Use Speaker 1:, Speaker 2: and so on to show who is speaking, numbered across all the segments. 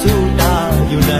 Speaker 1: จูดาอยู่ไหน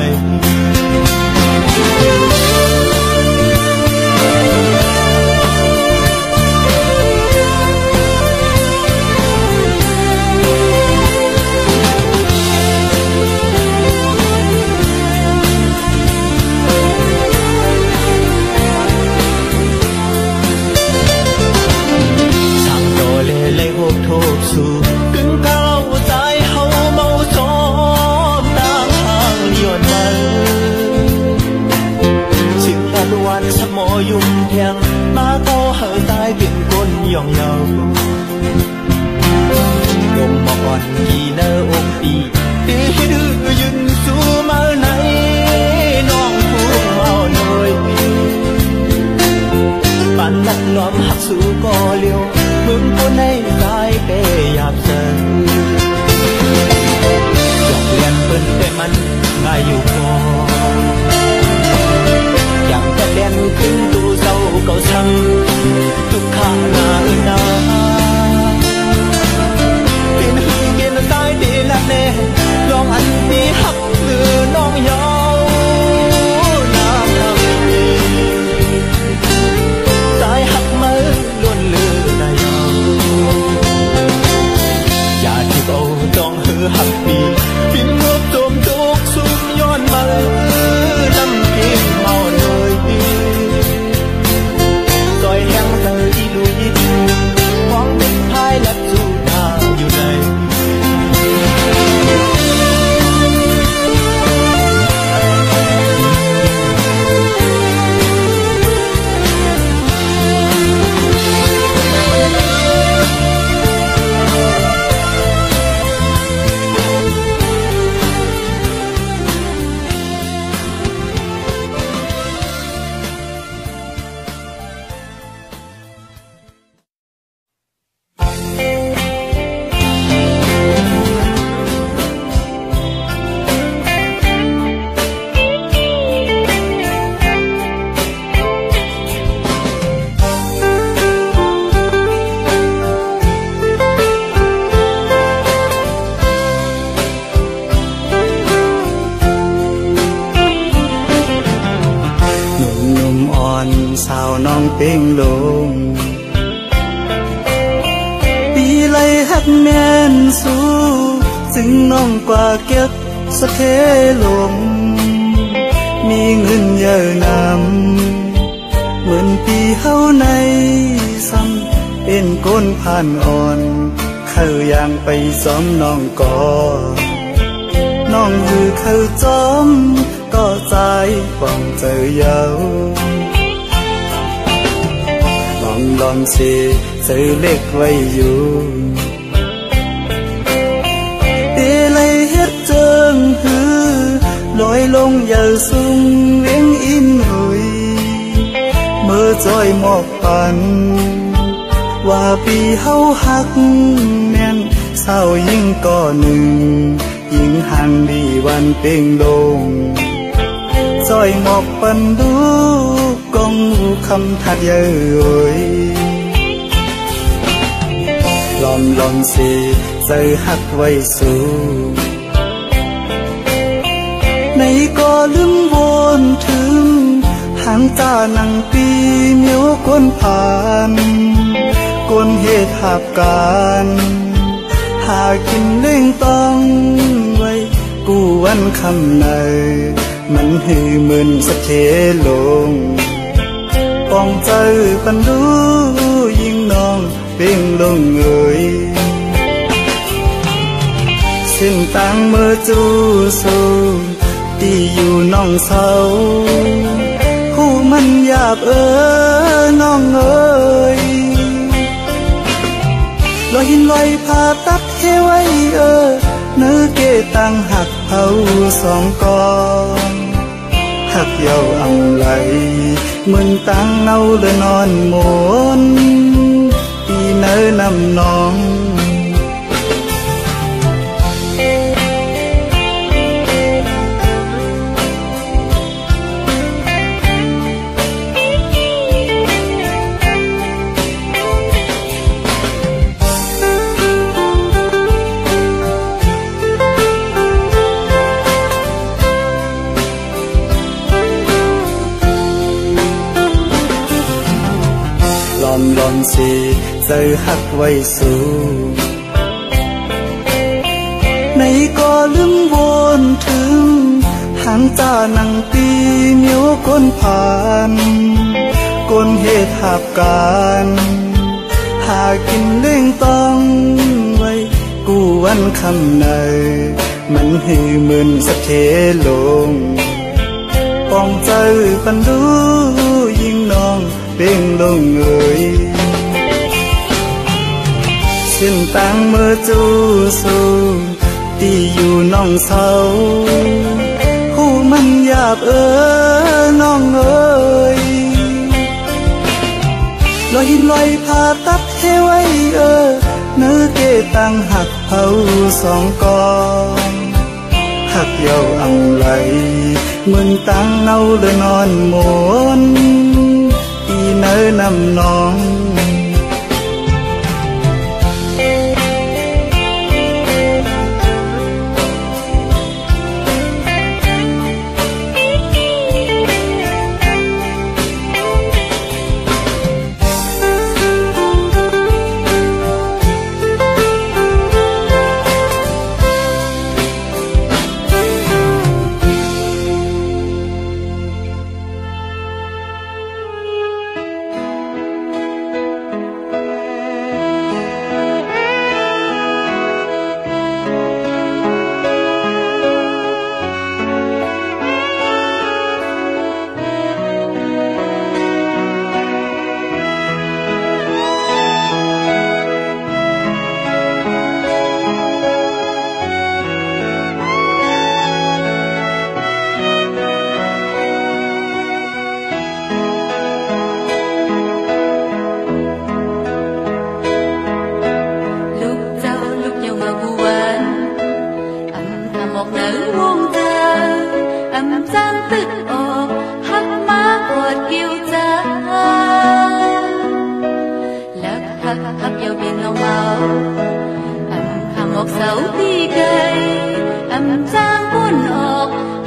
Speaker 1: ยุ่งเพียงมาเขาเหอตายเป็นคนยองเยาลงมาอ่อนกี่เนออกปีตีดื้อยืนสู้มาไหนน้องผู้เอาหน่อยปันนักล้อมหักสู้ก็เลี้ยวมึงคนให้ตายเปยาบเสิร์หยอกเลี้ยนเปิ้นแต่มันง่ายอยู่ก่อนอย่างแต่แดนขึ้นตูเศร้าเก่าช้ำทุกข้าหน้าเป็นหือเกณฑ์ตายดีละเน่ลองอันนี้หักหรือน้องยาวน้ำทำดีตายหักมือล้วนเลือในยาวอย่าที่เอาต้องหือหักปีบินงบโจมทุกสุมย้อนมาน้ำกินเมาซอยแห้งเธออีลุยมองเป็นพายและจูดาอยู่ในเป่งลงปีไล่หักแม่นสู้ซึ่งน้องกว่าเก็บสะเทลมมีเงินเยอะนำเหมือนปีเฮาในซ้ำเป็นก้นผ่านอ่อนเข้าอย่างไปซ้อมน้องก่อน้องคือเข้าจอมก็ใจป้องเจอเยาลองสิเจอเล็กไว้อยู่เอเลยเฮ็ดเจิงหือลอยลงอย่าสูงเลี้ยงอินหุยเมื่อจอยหมอกปันว่าปีเฮาหักแม่นเศร้ายิ่งก่อหนึ่งยิ่งห่างดีวันเป่งลงจอยหมอกปันดูกองคำทัดเย้ยลองสิใจหักไว้สู้ในก็ลืมวนถึงหางตาหนังปีเหมียวกวนผ่านกวนเหตุหาบการหากินเล่งต้องไว้กูวันคำในมันหือเหมือนสะเทลงปองใจปันดูยิ่งน้องเป่งลงเอ่ยเส้นต่างเมื่อจูสูที่อยู่น้องเศร้าผู้มันหยาบน้องเอ่ยลอยหินลอยผ่าตัดเทไว้เนื้อเกตังหักเผาสองกองหักเยาอ่ำไหลเหมือนตังเนาเลยนอนหมนปีเนื้อนำน้อง เจอหักไว้สู่ในก็ลืมวนถึงหางจ้านังปีเหนียวก้นผ่านก้นเหตุหับการหากินเล่งต้องไว้กูวันคำในมันหือมึนสะเทลงปองใจปันดูยิ่งน้องเป่งลงเอ่ยเส้นต่างเมื่อจูสูที่อยู่น้องเศร้าหูมันหยาบน้องเอ่ยลอยหินลอยผ่าตัดให้ไว้เนื้อเกตังหักเผาสองกองหักเยาอังไหลเหมือนตังเนาเลยนอนหมนอีเนื้อนำน้อง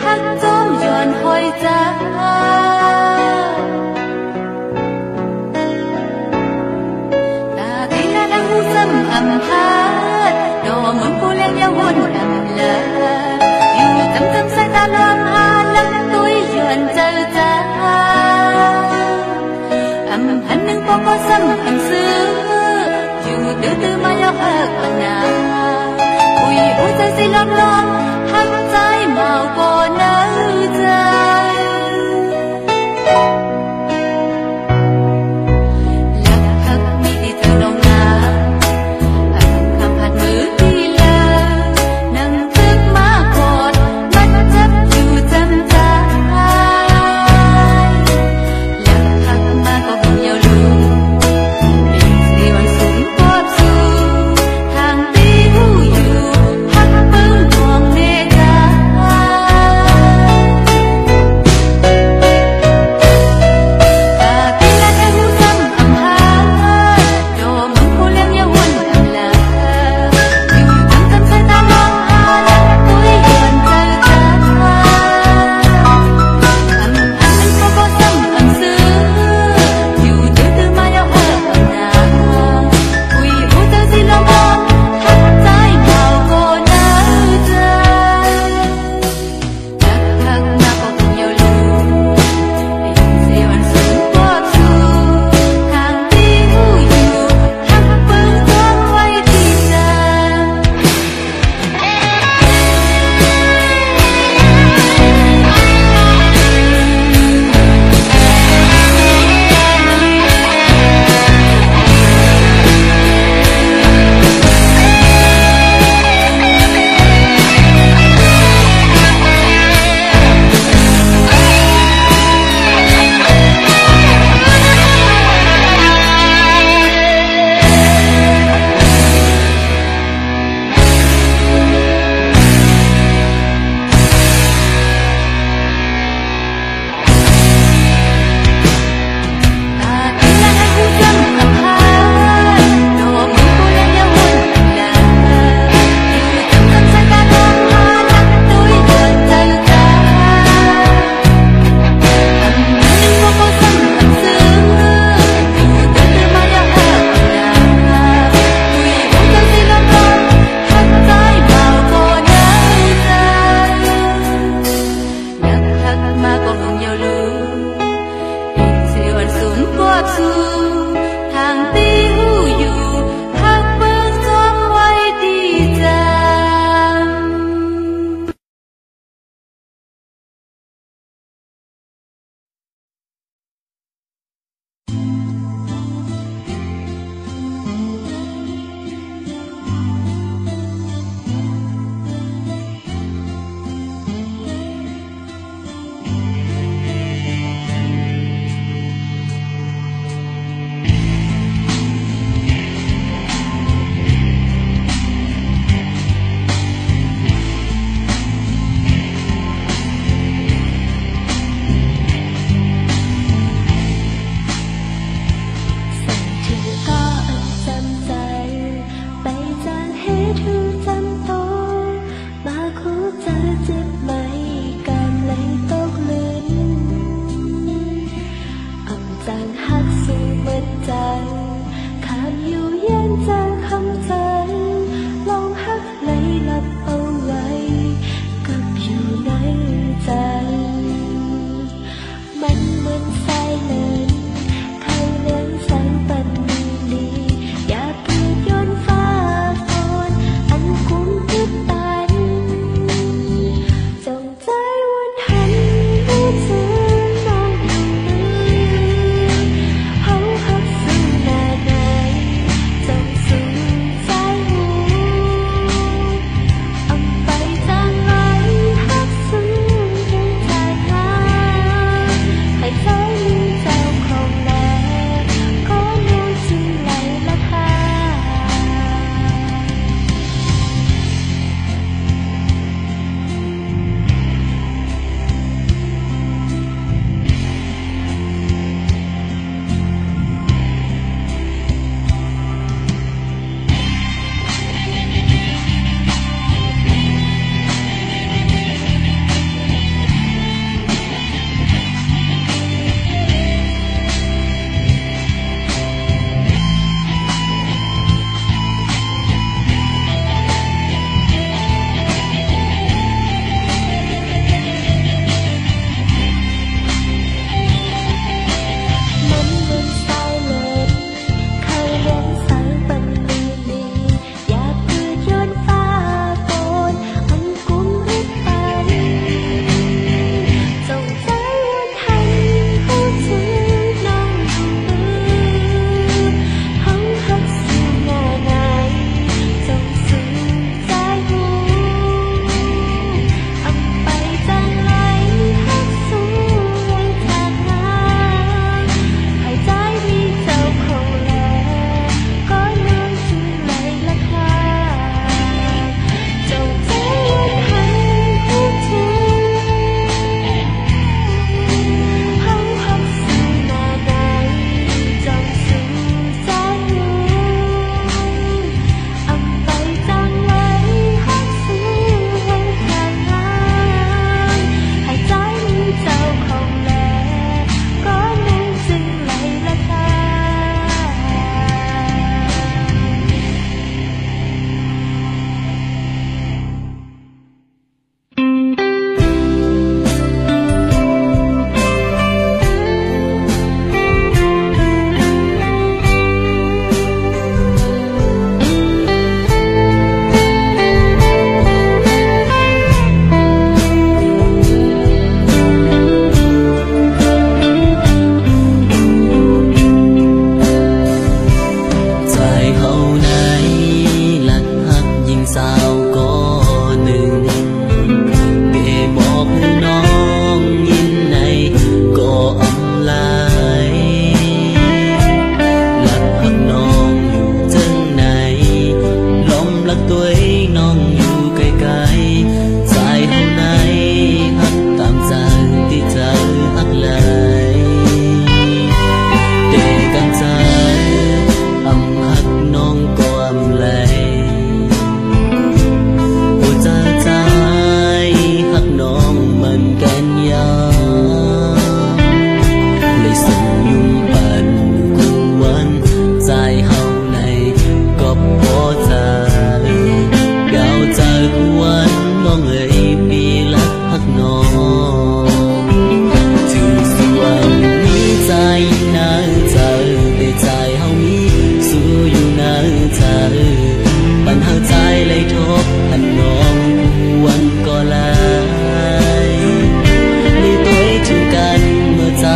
Speaker 2: Hãy subscribe cho kênh Ghiền Mì Gõ để không bỏ lỡ mình kén nhau lấy sông nhung bận cu quấn dài hậu này có bỏ ra gạo trời cu quấn ngon người bị lắc hắt nọ trường xuân mi dài nở giờ để dài hậu mi xua yêu nở giờ bạn hao dài lấy thốt hành non cu quấn có lại đi tuổi chungกันเมื่อใจ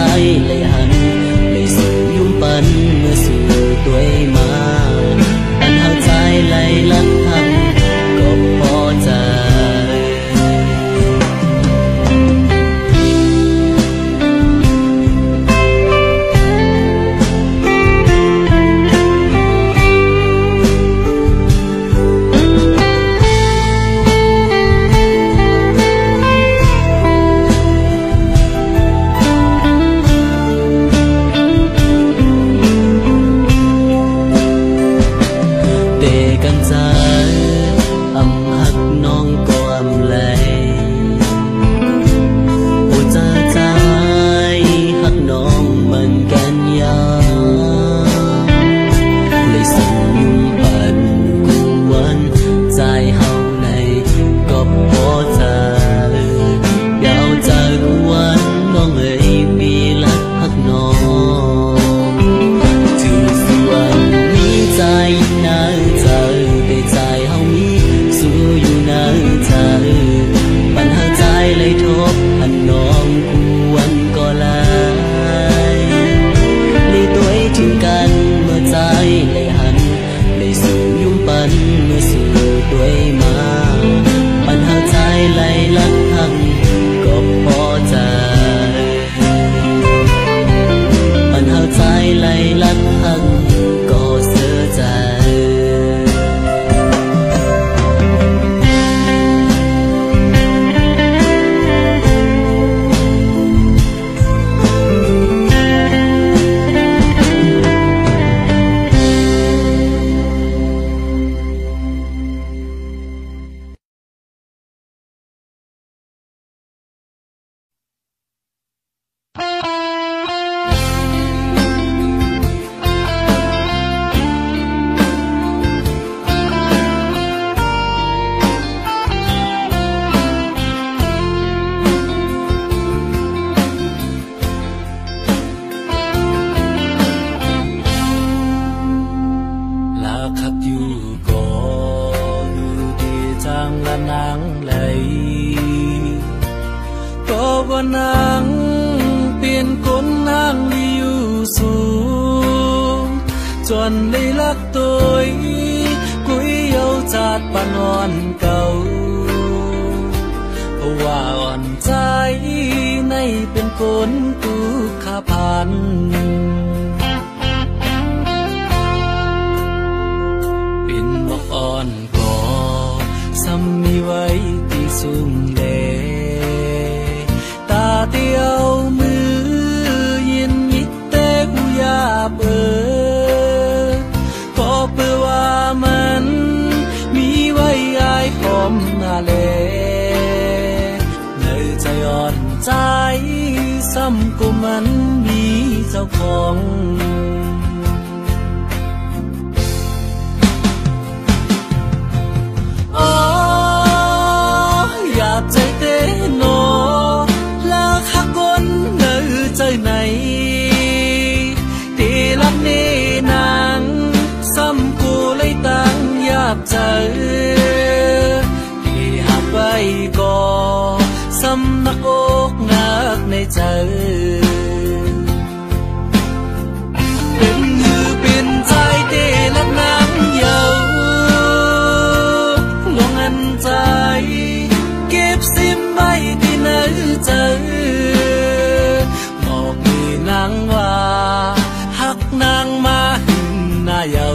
Speaker 2: เลยหันเลยสู่ยุ่งปันเมื่อสู่ตัวมาอันหาใจเลยลักทันก็พอใจ
Speaker 3: chuẩn đi lắc tôi quý yêu chát pan on cầuว่าอ่อนใจในเป็นคนตุขพันเป็นบอกอ่อนก่อซ้ำมีไว้ที่ซุ่มเลตาเตียวมือยินยิดเตกุยาเปิดก็เพื่อว่ามันมีไว้อายหอมนาเลใจอ่อนใจซ้ำกูมันมีเจ้าของอ๋ออยากใจเต้นอลักหักคนเนื้อใจไหนตีลักนี่นางซ้ำกูเลยตั้งอยากเจอที่หักไปก่อสำนักอกนักในใจเป็นมือเป็นใจเตะลักน้ำเยาหลวงอันใจเก็บซิมไว้ที่ไหนใจบอกมีนางว่าหักนางมาหึงหน้าเยา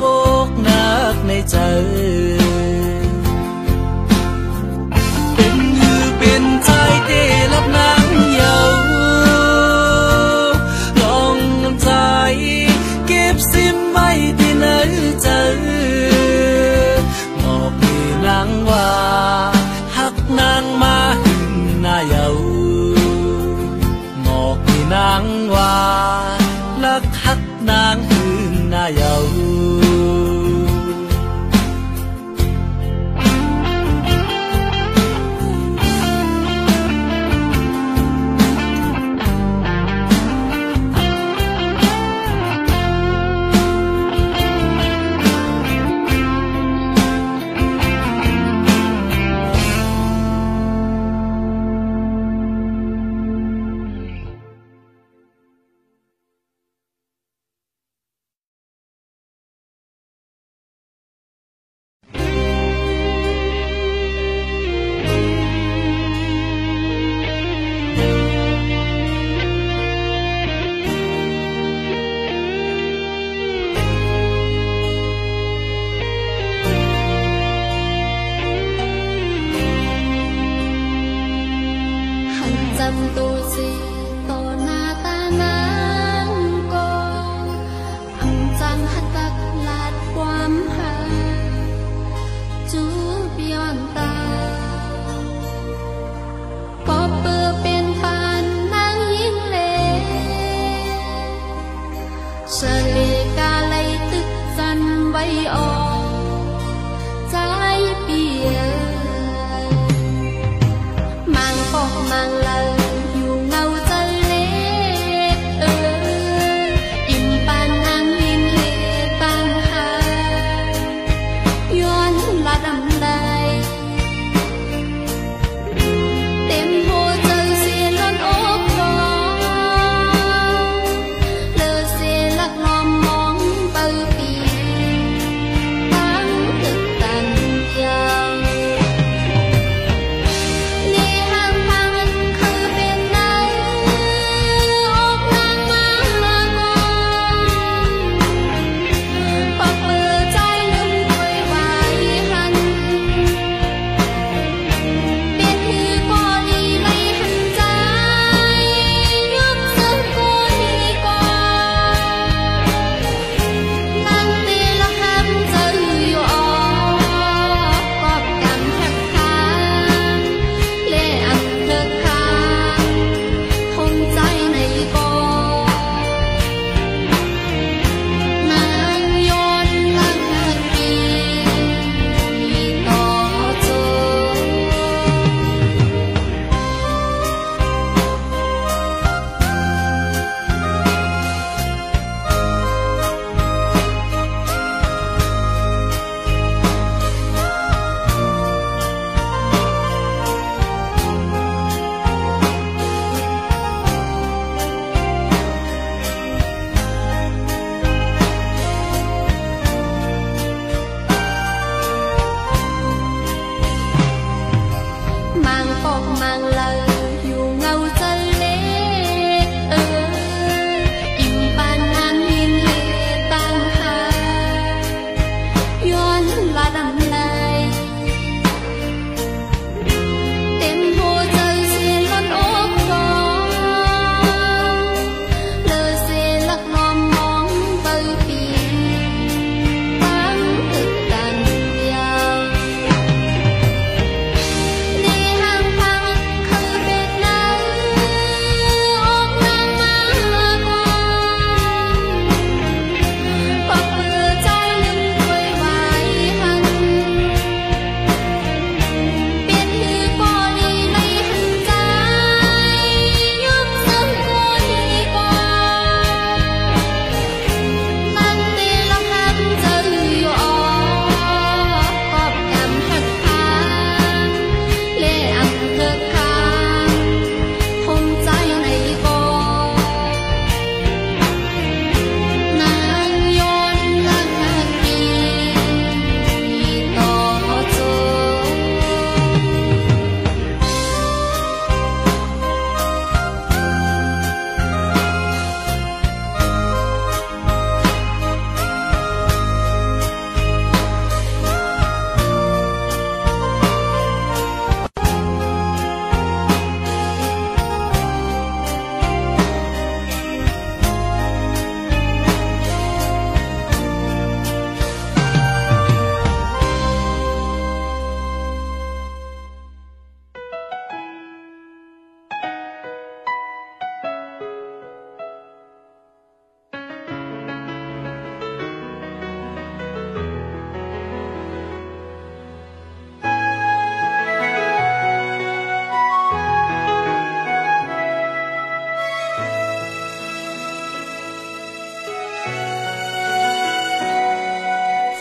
Speaker 3: กอกนักในใจเป็นมือเป็นใจเตรับนางเยาลองน้ำใจเก็บซิมไว้ที่ไหนเจอบอกให้นางว่าหักนางมาหึงหน้าเยาบอกให้นางว่ารักหักนางหึงหน้าเยา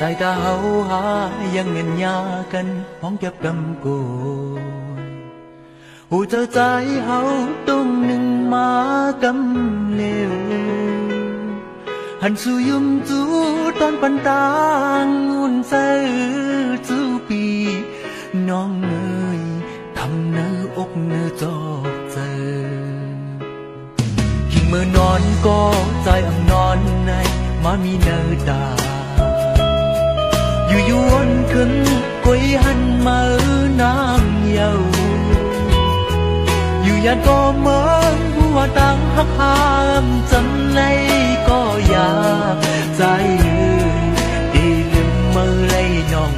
Speaker 3: สายตาเฮาหายังเงินยากันห้องเก็บกำกูหูเธอใจเฮาต้องหนึ่งมากำเลวหันสู่ยุมจูตอนปันตางอุ่นใส่จูปีน้องเอ๋ยทำเนื้ออกเนื้อจอกเจอยิ่งเมื่อนอนก็ใจอ่ำนอนในมามีเนื้อตาอยู่ยวนขึ้นกุยหันมาน้ำเยาอยู่ยันก็เหมือนหัวตั้งหักหามจำในก็อยากใจดีลืมมือเลยน้อง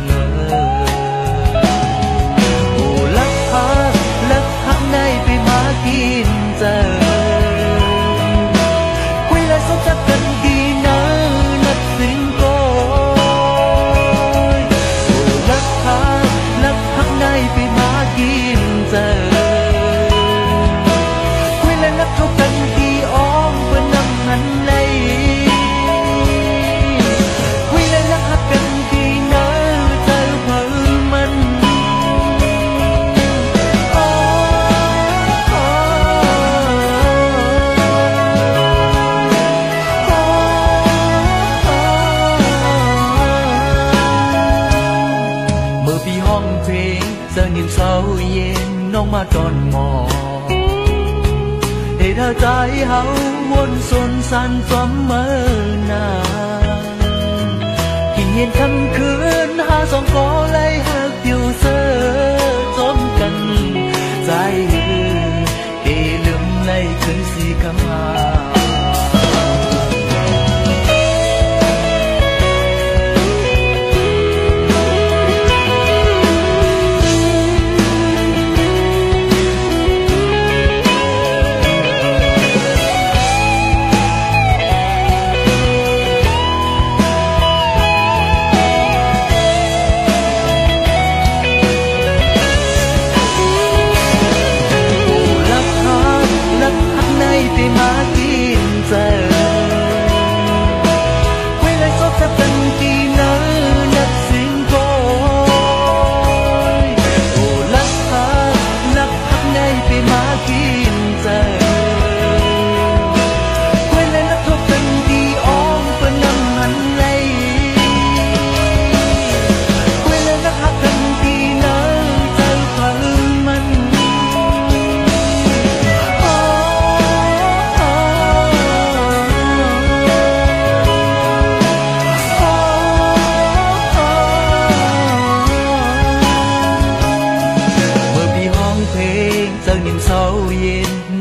Speaker 3: โอ้ลักหักในไปมากินเจอคุยและสบจักกันดีนะนัดสิ่งก็โอ้ลักหักในไปมากินเจอนักเท่ากันที่อ้อมเพื่อนำหันเลยคุยและนักหักกันที่เนื้อเธอเพิ่มมันเมื่อพี่ห้องเพลงเจอนิ่มเศร้าเย็นน้องมาตอนหมอให้เธอใจเฮาวนสนสันจอมเมื่อนากินเย็นคำคืนหาสองกอเลยหักอยู่เสือจมกันใจเอลืมเลยขึ้นสีคำหา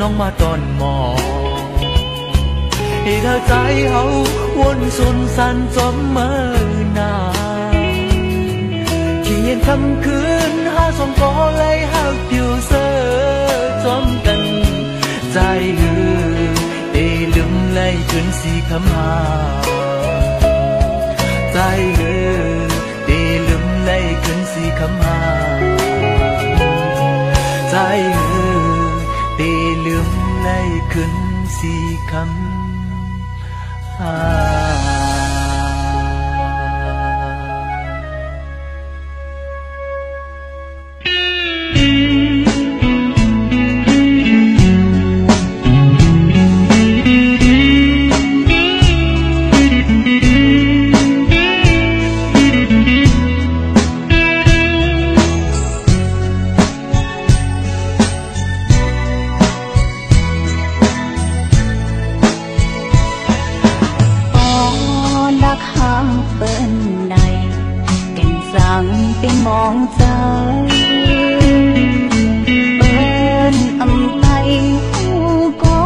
Speaker 3: น้องมาตอนหมอให้เธอใจเฮาวนสุนสันจอมเมื่อนาที่เย็นคำคืนหาสองกอเลยหักอยู่เสือจอมกันใจเอลืมเลยขึ้นสีคำหาใจเอลืมเลยขึ้นสีคำหาใจตีลืมไล่ขึ้นสีคำ
Speaker 4: เป็นมองใจเปิ้นอำไตหูก็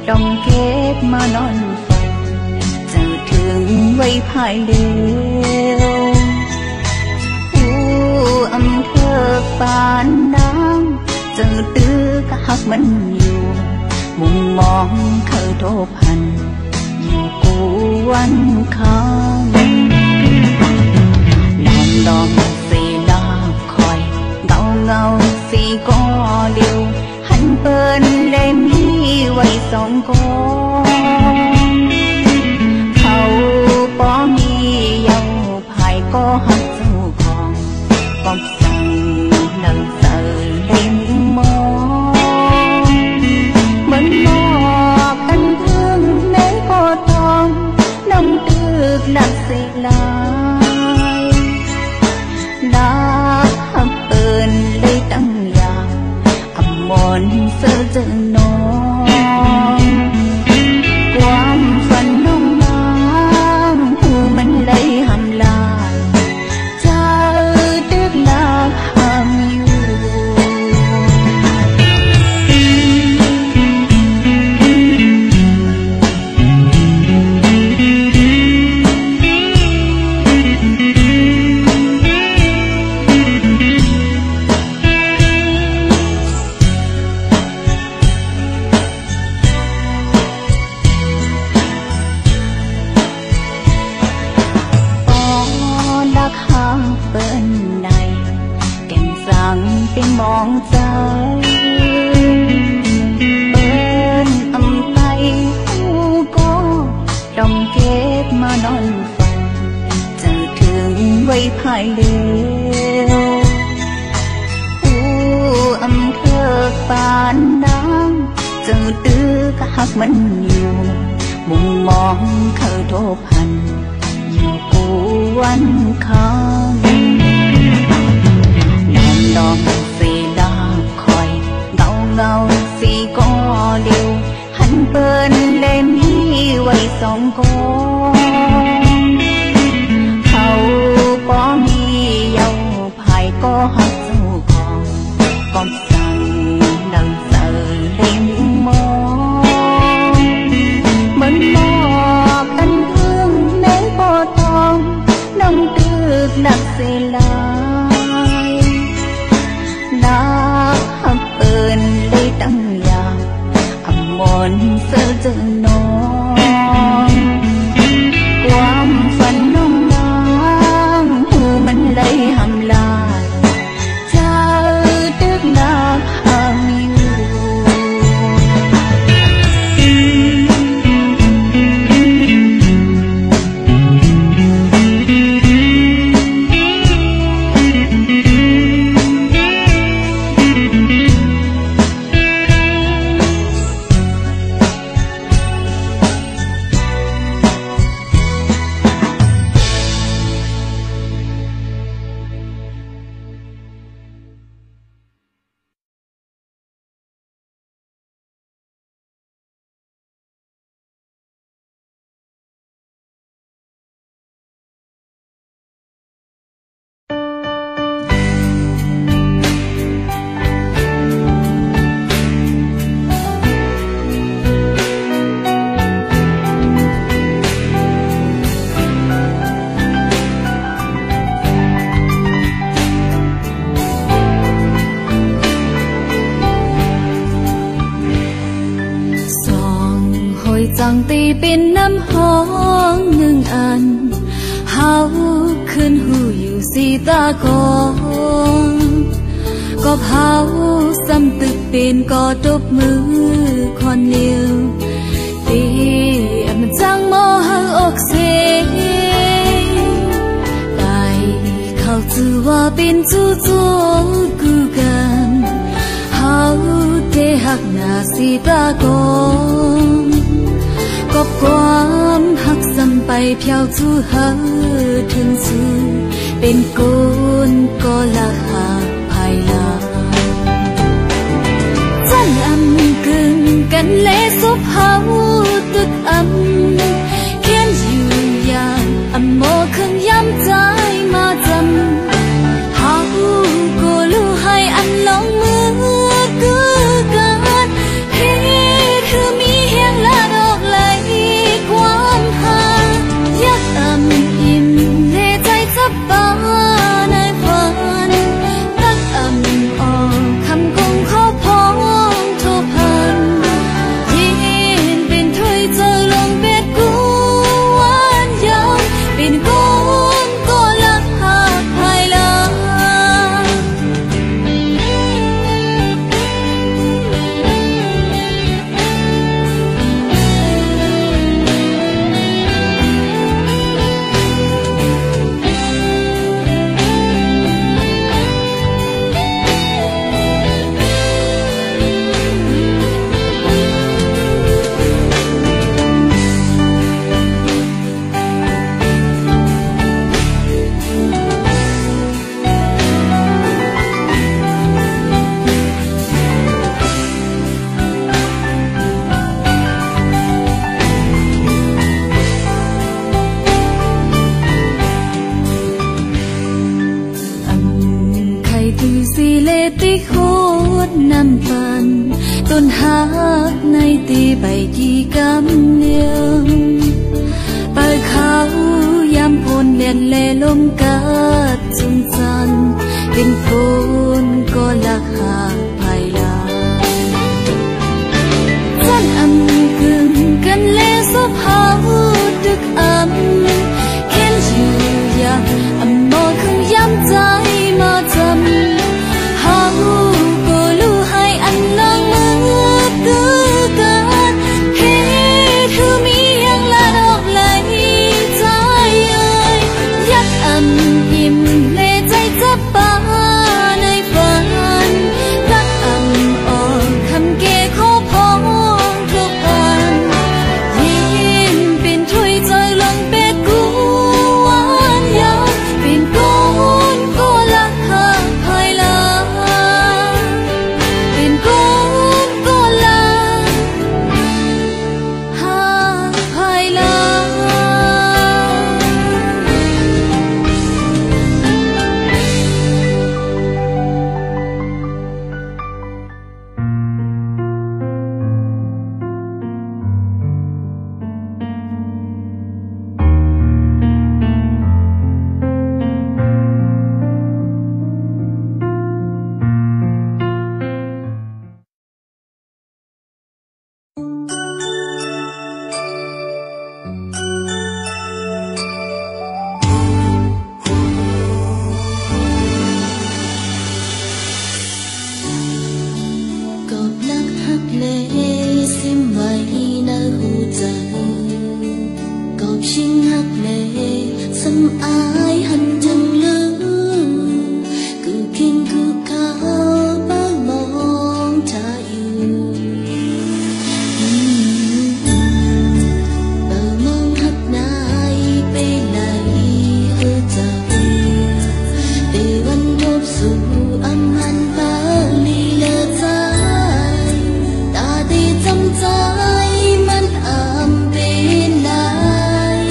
Speaker 4: ต้องเก็บมานอนฝันจะถึงไว้ภายเร็วหูอำเภอปานน้ำจะตื้อกะหักมันอยู่มุมมองเคยโทพันอยู่กูวันค้างลองสีดาคอยเงาสีก็เดียวหันเปิ้นได้มีไว้สองกองเขาป้อมีเยาผา có hát dâu còn bọc rằng nâng sợ đêm mơ mình mò canh thương nếu có con nông được lạc sẽ lại đã hấp ơn lấy tăng nhà ẩm môn sơ dần nonความฝันน้องนางผู้มันเลยหำลายเธอตึกลาหำอยู่เป็นมองใจเปิ้นอำไตหูก็ต้องเก็บมานอนฝันจะถึงไว้ภายเร็วหูอำเภอปานน้ำจะตื้อกะหักมันอยู่มุมมองเขาโทพันอยู่กูวันค้างนอนสีดาคอยเงาสีก็เดียวหันเปิ้นเล่นมีไว้สองกองเขาก็มีเยาภายก็หักเจ้าของก็สั่งดังเสือเล่นมองเหมือนมอบกันเพื่องแม้พอทองน้องตึกหนักเสียลาหักเอินได้ตั้งอย่างอำมนเสือเจอนอนความฝันน้องนางหูมันเลยหำลายเธอตึกลาหำอยู่จังตีเป็นน้ำห้องหนึ่งอันเฮาขึ้นหูอยู่สีตากองก็เฮาซ้ำตึกเป็นก็ตบมือคนเดียวตีมันจังโมหังอกเสียตายเขาจือว่าเป็นจู่จู่กูกันเฮาเทหักหน้าสีตากองก็ความหักซ้ำไปเพียวจู่เฮาถึงซื่อเป็นกุนก็ละหาภายหลังจันอำกึ่งกันเละซุบเฮาตึกอำเขียนอยู่อย่างอำโมขึ้นย้ำใจมาจำเฮาก็รู้ให้อันลงมือคือกันเฮ็ดคือมีเฮียงละดอกไหลความหาอยากอำอิ่มในใจจับปาในฝัน
Speaker 5: từ gì lệ tí khốt năm phần tôn hát nay tí bày chi cam liêng bài khao yam phôn liền lệ lôm cát chung chân bên phôn có lạc hạ bài la chân âm cưng cần lệ giúp hao được âm khiến chiều ya âm mơ không dám trái mà chậm hao cô lu hai anh nắng mưa tư cát hết hư mi yang la đọc lại trái ơi dắt âm im lệ trái chấp ba nơi phần dắt âm ở khăm kê khó phong thuộc bàn nhìn bên thui trời lòng bé cũ oan nhau bên con cô lạc hạ hai la bên con cô lạc hạ hai la cột lắc hắc lệ xiêm vầy nơi hù trời cột xin hắc lệ xâm ái hành chân lưng cứ kinh cứ cao bác mong cha yêu bờ mong hắc nai bê này hư trời để văn đốp dù âm hành ba ly lơ trái ta đi trong trái mắt âm bên lại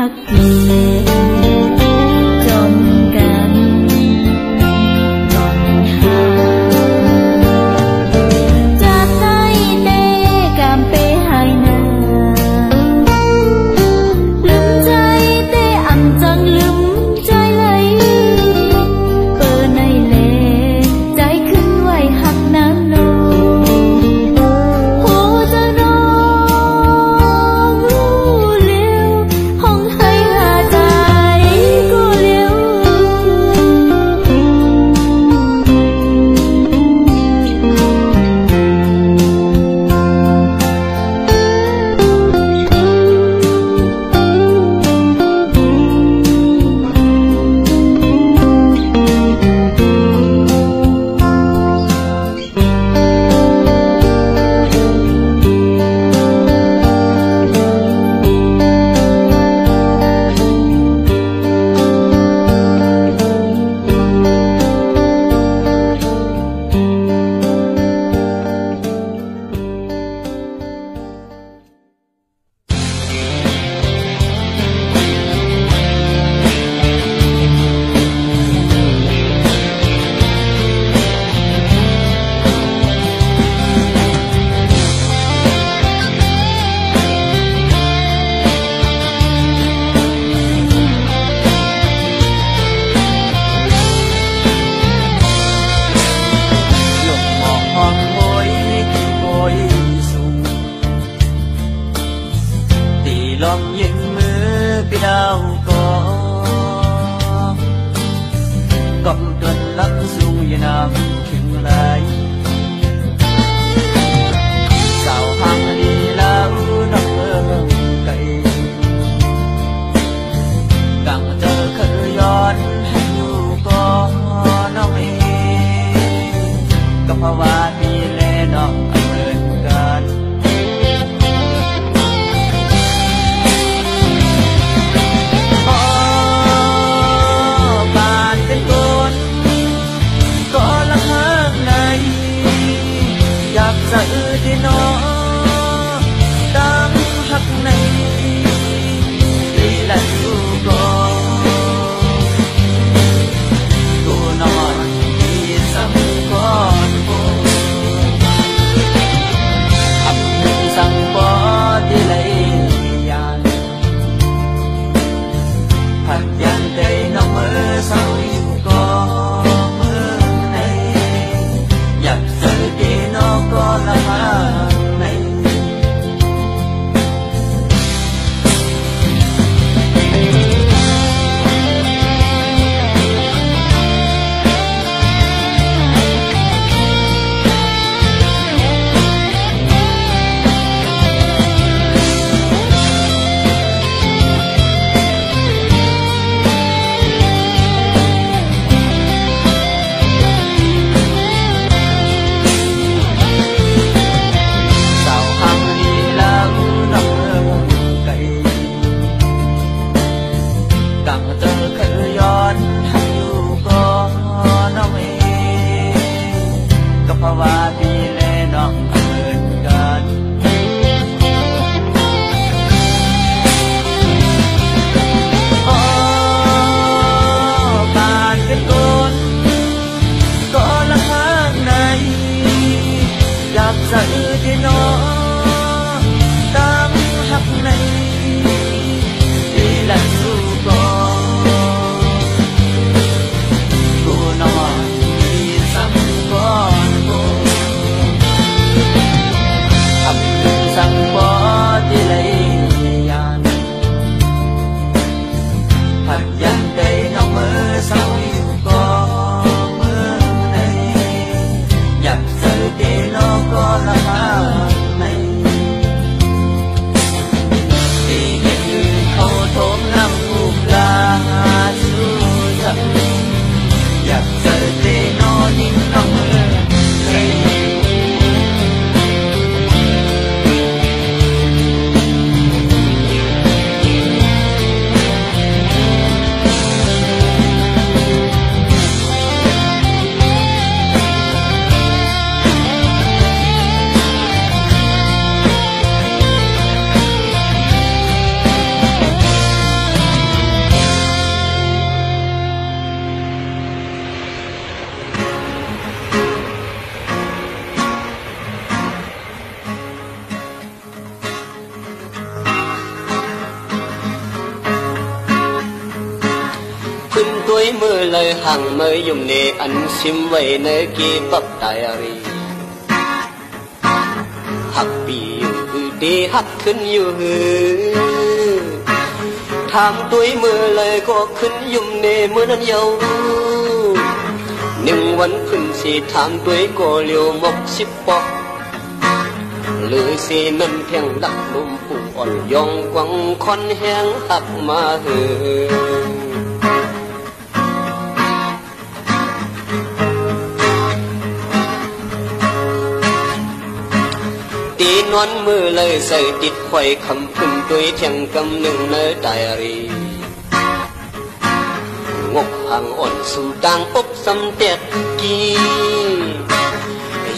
Speaker 5: กเกจนกันนอนหาจากใจเตกามเปหายนาลืมใจเตอำจังลืมใจเลยเปิดในเลใจขึ้นไว้หักน้ำนหัวจะน้องรู้เลี้ยวห้องให้หาใจก็เลี้ยวลองยิงมือไปดาวก็กำตันลักสูงยนำถึงไหลสาวหางดีแล้วน้องไก่กังเจอเคยย้อนให้อยู่ก็น้องเองก็เพราะว่ามีแลน้องเหมือนกันก็ละข้างใน
Speaker 2: mưa lời hàng mới dùng nề ăn sim vậy nơi kia bắp tài ari hắc bì yêu đi hắc khinh yêu tham tuổi mưa lời có khinh dùng nề mưaนั้นยาว1 วันขึ้นสิถามตัวก็เลี้ยวมก10 ปอกหรือสินั้นเพียงดักลมผู้อ่อนยองกวังคอนแห้งหักมาตีนวนมือเลยใส่ติดไข่คำพึ่งตัวเทียงกำหนึ่งเนื้อไดอารีงกห่างอ่อนสู่ต่างอบสำเต็ดกี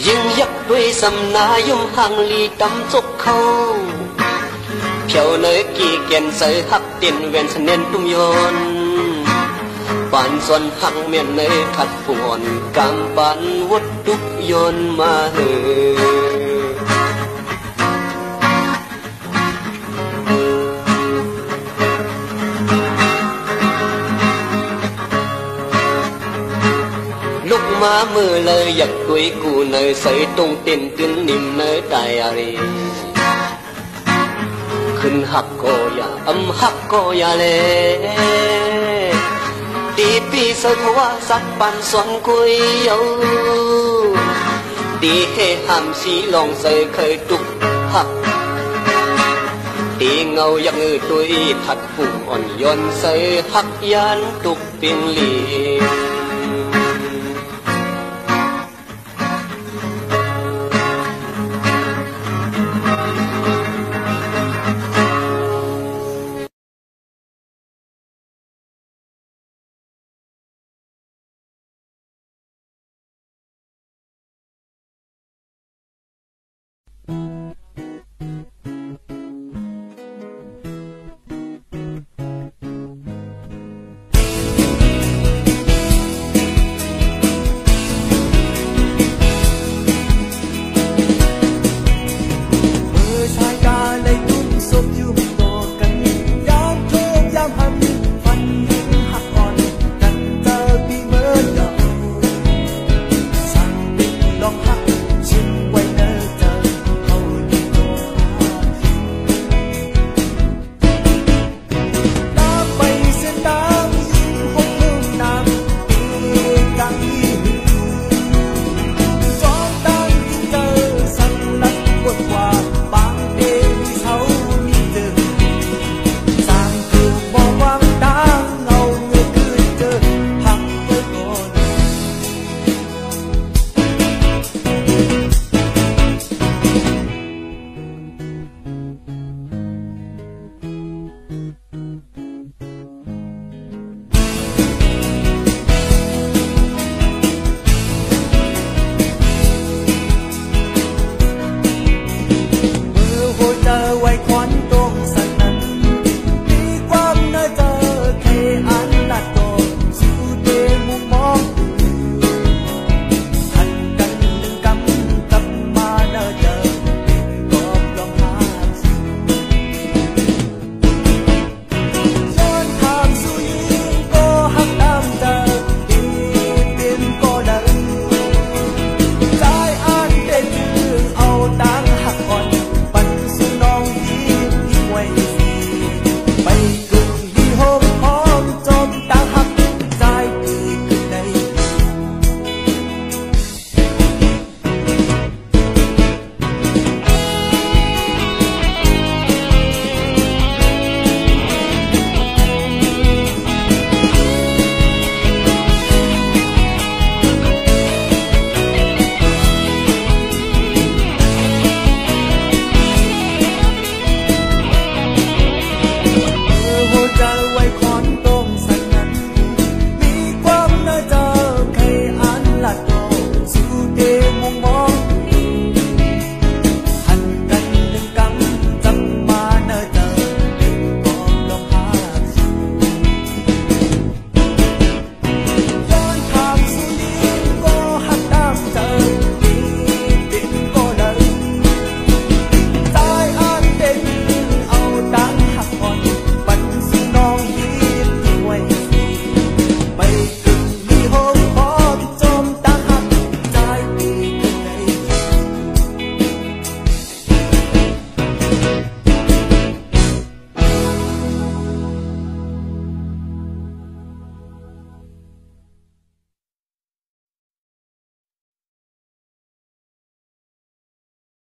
Speaker 2: ยิงยักด้วยสำนายุ่มห่างลีตำจกเขาเพียวเนยกีเกียนใส่หักเตียนเวียนเสน่ห์ตุ้มยนปานส่วนหักเมียนเนยทัดผู้อ่อนกำปานวัดตุกยนมาเหืลูกมามือเลยอยากตุยกูเนยใส่ตรงเต้นตื่นนิ่มเนยไดอารีขึ้นหักก็อย่าหักก็อย่าเลยตีปีเสือทว่าสัตว์ปันสวนกุยเยาตีให้ห้ามสีลองใส่เคยตุกหักตีเงาอยากตุยทัดผู้อ่อนย้อนใส่หักยานตุกเปียงลี